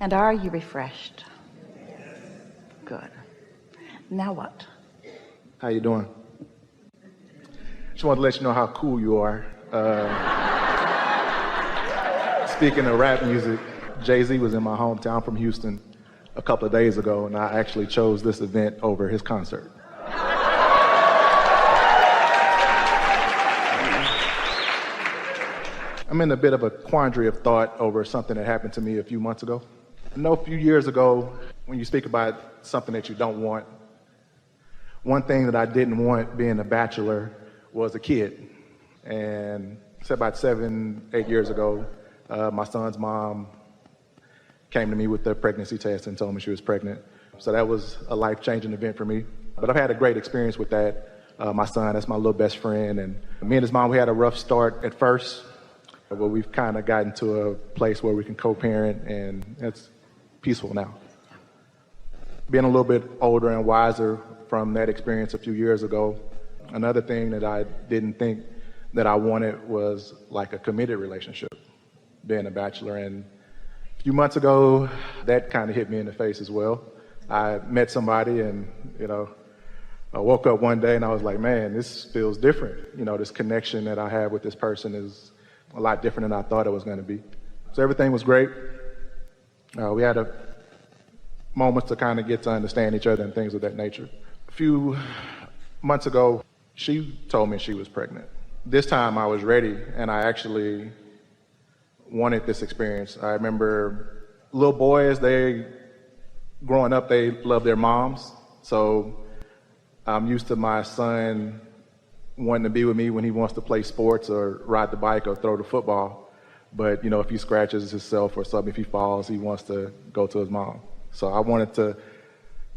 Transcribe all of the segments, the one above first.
And are you refreshed? Good. Now what? How you doing? Just wanted to let you know how cool you are. Speaking of rap music, Jay-Z was in my hometown from Houston a couple of days ago, and I actually chose this event over his concert. I'm in a bit of a quandary of thought over something that happened to me a few months ago. I know a few years ago, when you speak about something that you don't want, one thing that I didn't want being a bachelor was a kid. And it's about 7-8 years ago, my son's mom came to me with the pregnancy test and told me she was pregnant. So that was a life-changing event for me. But I've had a great experience with that. My son, that's my little best friend. And me and his mom, we had a rough start at first, but we've kind of gotten to a place where we can co-parent, and it's peaceful now. Being a little bit older and wiser from that experience a few years ago, another thing that I didn't think that I wanted was like a committed relationship, being a bachelor. And a few months ago, that kind of hit me in the face as well. I met somebody and, I woke up one day and I was like, man, this feels different. This connection that I have with this person is a lot different than I thought it was going to be. So everything was great. We had moments to kind of get to understand each other and things of that nature. A few months ago, she told me she was pregnant. This time I was ready, and I actually wanted this experience. I remember little boys, growing up, they love their moms. So I'm used to my son wanting to be with me when he wants to play sports or ride the bike or throw the football. But, if he scratches himself or something, if he falls, he wants to go to his mom. So I wanted to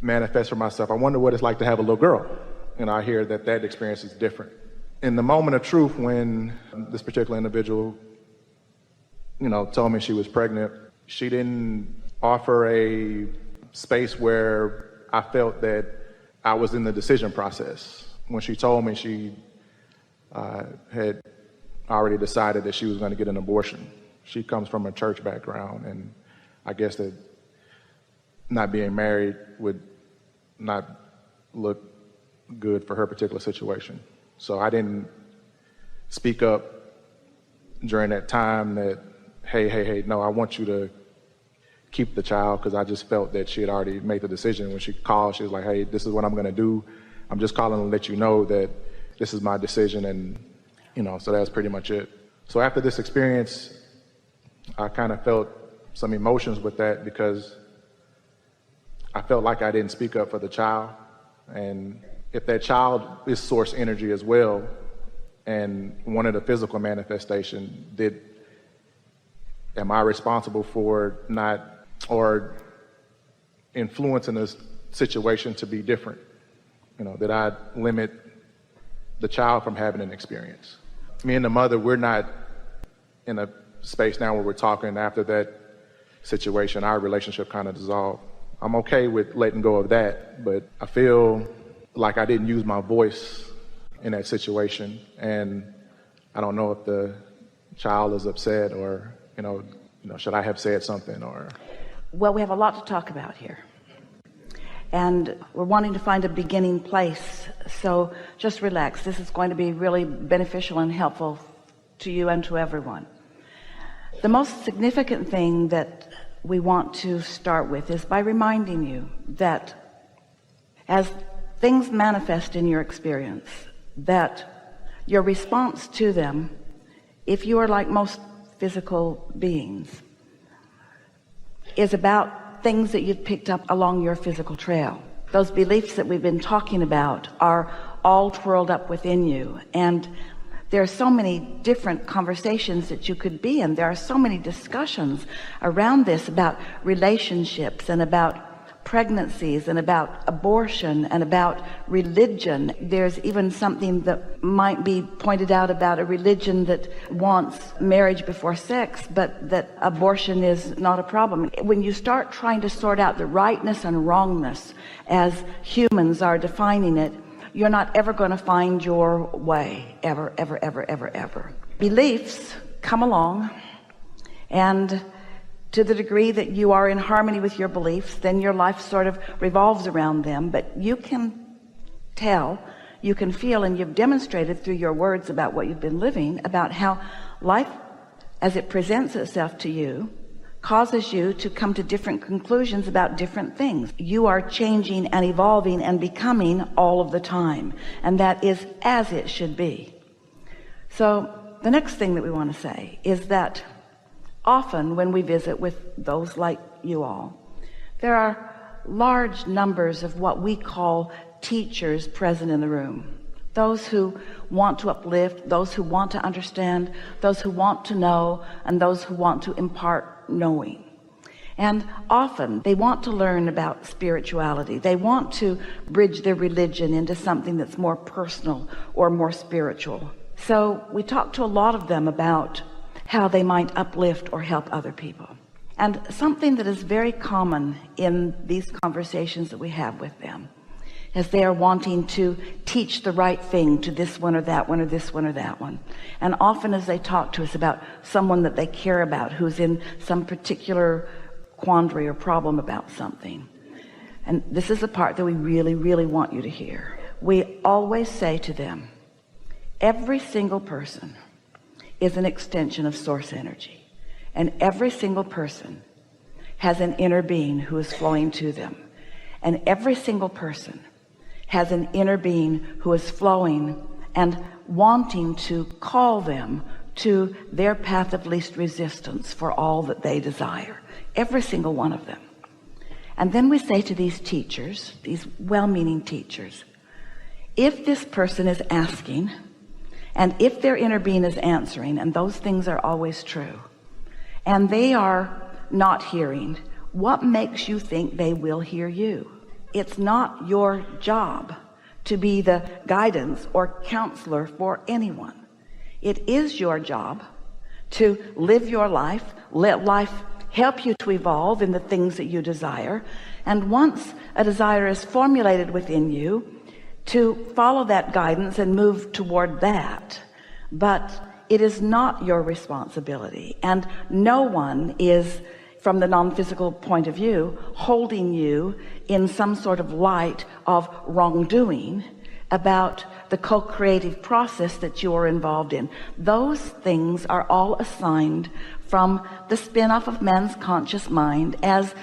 manifest for myself. I wonder what it's like to have a little girl. And I hear that experience is different. In the moment of truth, when this particular individual, told me she was pregnant, she didn't offer a space where I felt that I was in the decision process. When she told me she had already decided that she was going to get an abortion. She comes from a church background, and I guess that not being married would not look good for her particular situation. So I didn't speak up during that time that, hey, no, I want you to keep the child, because I just felt that she had already made the decision. When she called, she was like, hey, this is what I'm going to do. I'm just calling to let you know that this is my decision, and, so that was pretty much it. So after this experience, I kind of felt some emotions with that, because I felt like I didn't speak up for the child. And if that child is source energy as well, and wanted a physical manifestation, am I responsible for not, or influencing this situation to be different? Did I limit the child from having an experience? Me and the mother, we're not in a space now where we're talking. After that situation, our relationship kind of dissolved. I'm okay with letting go of that, but I feel like I didn't use my voice in that situation, and I don't know if the child is upset, or should I have said something, or... Well, we have a lot to talk about here, and we're wanting to find a beginning place, so just relax. This is going to be really beneficial and helpful to you and to everyone. The most significant thing that we want to start with is by reminding you that as things manifest in your experience, that your response to them, if you are like most physical beings, is about things that you've picked up along your physical trail. Those beliefs that we've been talking about are all twirled up within you, and there are so many different conversations that you could be in. There are so many discussions around this, about relationships and about pregnancies and about abortion and about religion. There's even something that might be pointed out about a religion that wants marriage before sex, but that abortion is not a problem. When you start trying to sort out the rightness and wrongness as humans are defining it, you're not ever going to find your way, ever, ever. Beliefs come along and To the degree that you are in harmony with your beliefs, then your life sort of revolves around them. But you can tell, you can feel, and you've demonstrated through your words about what you've been living, about how life as it presents itself to you causes you to come to different conclusions about different things. You are changing and evolving and becoming all of the time, and that is as it should be. So the next thing that we want to say is that often when we visit with those like you all, there are large numbers of what we call teachers present in the room. Those who want to uplift, those who want to understand, those who want to know, and those who want to impart knowing. And often they want to learn about spirituality. They want to bridge their religion into something that's more personal or more spiritual. So we talk to a lot of them about how they might uplift or help other people. And something that is very common in these conversations that we have with them is they are wanting to teach the right thing to this one or that one or this one or that one. And often as they talk to us about someone that they care about who's in some particular quandary or problem about something, and this is the part that we really, really want you to hear, we always say to them, every single person is an extension of source energy, and every single person has an inner being who is flowing to them, and every single person has an inner being who is flowing and wanting to call them to their path of least resistance for all that they desire, every single one of them. And then we say to these teachers, these well-meaning teachers, if this person is asking, and if their inner being is answering, and those things are always true, and they are not hearing, what makes you think they will hear you? It's not your job to be the guidance or counselor for anyone. It is your job to live your life, let life help you to evolve in the things that you desire, and once a desire is formulated within you, to follow that guidance and move toward that. But it is not your responsibility, and no one is, from the non-physical point of view, holding you in some sort of light of wrongdoing about the co-creative process that you are involved in. Those things are all assigned from the spin-off of man's conscious mind as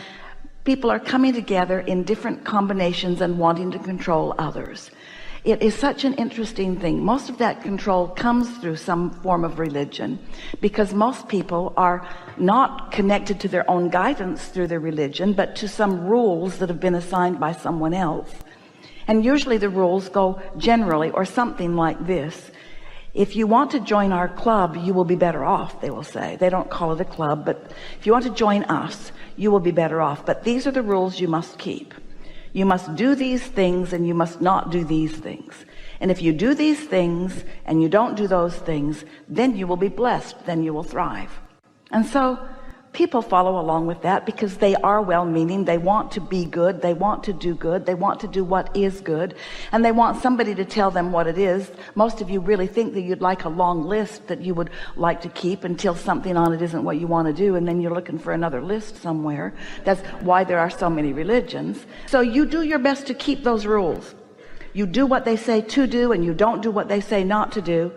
people are coming together in different combinations and wanting to control others. It is such an interesting thing. Most of that control comes through some form of religion, because most people are not connected to their own guidance through their religion, but to some rules that have been assigned by someone else. And usually the rules go generally or something like this: if you want to join our club, you will be better off, they will say. They don't call it a club, but if you want to join us, you will be better off. But these are the rules you must keep. You must do these things and you must not do these things. And if you do these things and you don't do those things, then you will be blessed, then you will thrive. And so people follow along with that because they are well-meaning. They want to be good. They want to do good. They want to do what is good. And they want somebody to tell them what it is. Most of you really think that you'd like a long list that you would like to keep until something on it isn't what you want to do. And then you're looking for another list somewhere. That's why there are so many religions. So you do your best to keep those rules. You do what they say to do and you don't do what they say not to do.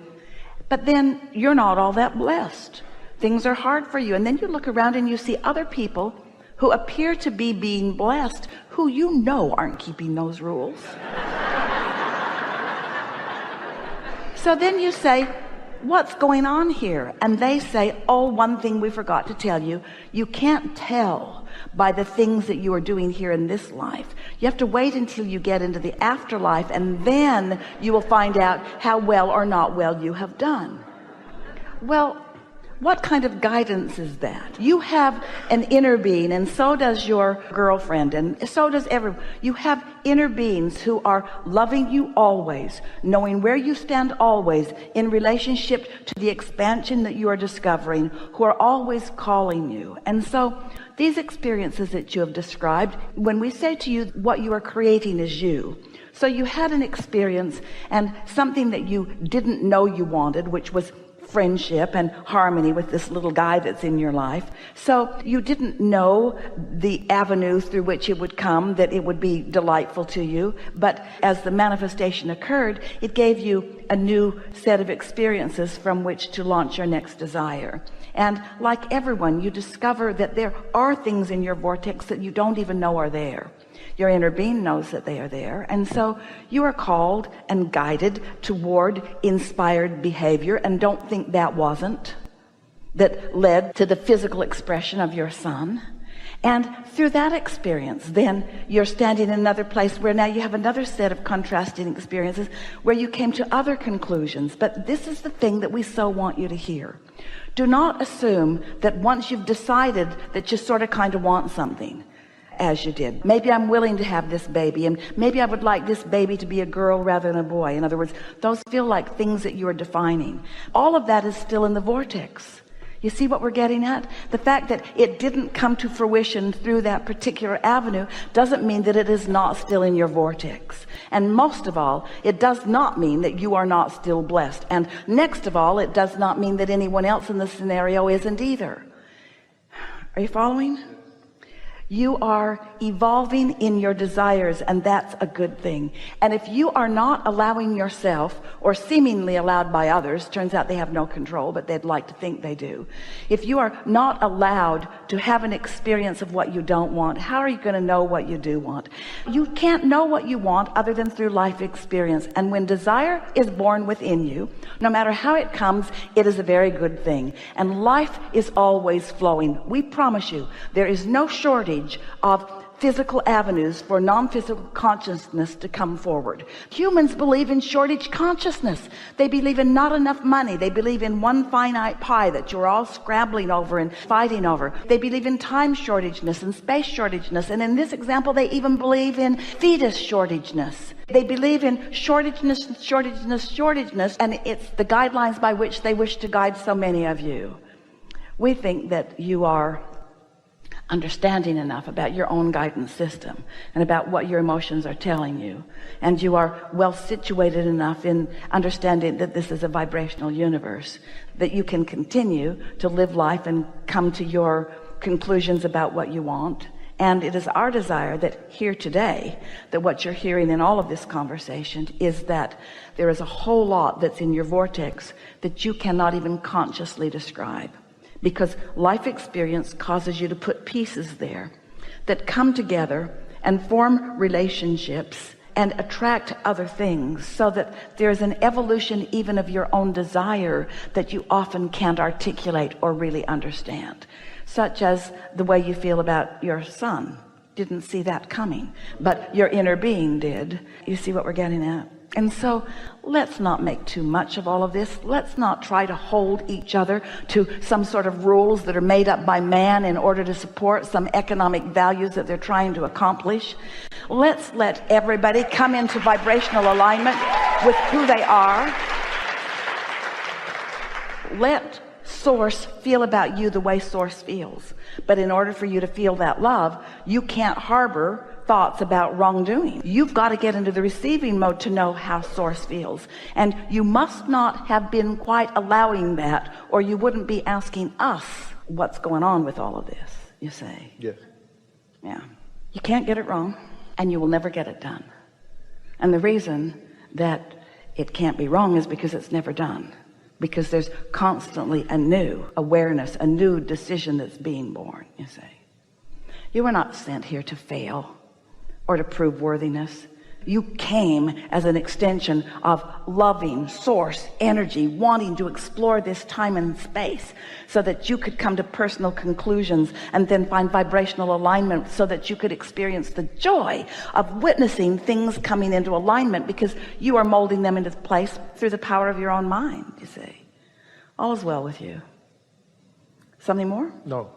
But then you're not all that blessed. Things are hard for you, and then you look around and you see other people who appear to be being blessed, who you know aren't keeping those rules. So then you say, what's going on here? And they say, oh, one thing we forgot to tell you. You can't tell by the things that you are doing here in this life. You have to wait until you get into the afterlife, and then you will find out how well or not well you have done. Well, what kind of guidance is that? You have an inner being, and so does your girlfriend, and so does everyone. You have inner beings who are loving you always, knowing where you stand always in relationship to the expansion that you are discovering, who are always calling you. And so these experiences that you have described, when we say to you what you are creating is you. So you had an experience and something that you didn't know you wanted, which was friendship and harmony with this little guy that's in your life. So you didn't know the avenue through which it would come, that it would be delightful to you. But as the manifestation occurred, it gave you a new set of experiences from which to launch your next desire. And like everyone, you discover that there are things in your vortex that you don't even know are there. Your inner being knows that they are there. And so you are called and guided toward inspired behavior. And don't think that wasn't, that led to the physical expression of your son. And through that experience, then you're standing in another place where now you have another set of contrasting experiences where you came to other conclusions. But this is the thing that we so want you to hear. Do not assume that once you've decided that you sort of kind of want something, as you did, maybe I'm willing to have this baby, and maybe I would like this baby to be a girl rather than a boy. In other words, those feel like things that you are defining. All of that is still in the vortex. You see what we're getting at? The fact that it didn't come to fruition through that particular avenue doesn't mean that it is not still in your vortex. And most of all, it does not mean that you are not still blessed. And next of all, it does not mean that anyone else in the scenario isn't either. Are you following? You are evolving in your desires, and that's a good thing. And if you are not allowing yourself, or seemingly allowed by others, turns out they have no control, but they'd like to think they do. If you are not allowed to have an experience of what you don't want, how are you going to know what you do want? You can't know what you want other than through life experience. And when desire is born within you, no matter how it comes, it is a very good thing. And life is always flowing. We promise you, there is no shortage of physical avenues for non-physical consciousness to come forward. Humans believe in shortage consciousness. They believe in not enough money. They believe in one finite pie that you're all scrabbling over and fighting over. They believe in time shortageness and space shortageness. And in this example, they even believe in fetus shortageness. They believe in shortageness, and it's the guidelines by which they wish to guide so many of you. We think that you are understanding enough about your own guidance system and about what your emotions are telling you, and you are well situated enough in understanding that this is a vibrational universe, that you can continue to live life and come to your conclusions about what you want. And it is our desire that here today, that what you're hearing in all of this conversation is that there is a whole lot that's in your vortex that you cannot even consciously describe. Because life experience causes you to put pieces there that come together and form relationships and attract other things, so that there's an evolution even of your own desire that you often can't articulate or really understand. Such as the way you feel about your son. Didn't see that coming, but your inner being did. You see what we're getting at? And so let's not make too much of all of this. Let's not try to hold each other to some sort of rules that are made up by man in order to support some economic values that they're trying to accomplish. Let's let everybody come into vibrational alignment with who they are. Let Source feel about you the way Source feels. But in order for you to feel that love, you can't harbor thoughts about wrongdoing. You've got to get into the receiving mode to know how Source feels. And you must not have been quite allowing that, or you wouldn't be asking us what's going on with all of this, you say. Yes. Yeah. You can't get it wrong, and you will never get it done. And the reason that it can't be wrong is because it's never done. Because there's constantly a new awareness, a new decision that's being born, you say. You were not sent here to fail or to prove worthiness. You came as an extension of loving Source energy, wanting to explore this time and space so that you could come to personal conclusions and then find vibrational alignment so that you could experience the joy of witnessing things coming into alignment, because you are molding them into place through the power of your own mind, you see. All is well with you. Something more? No.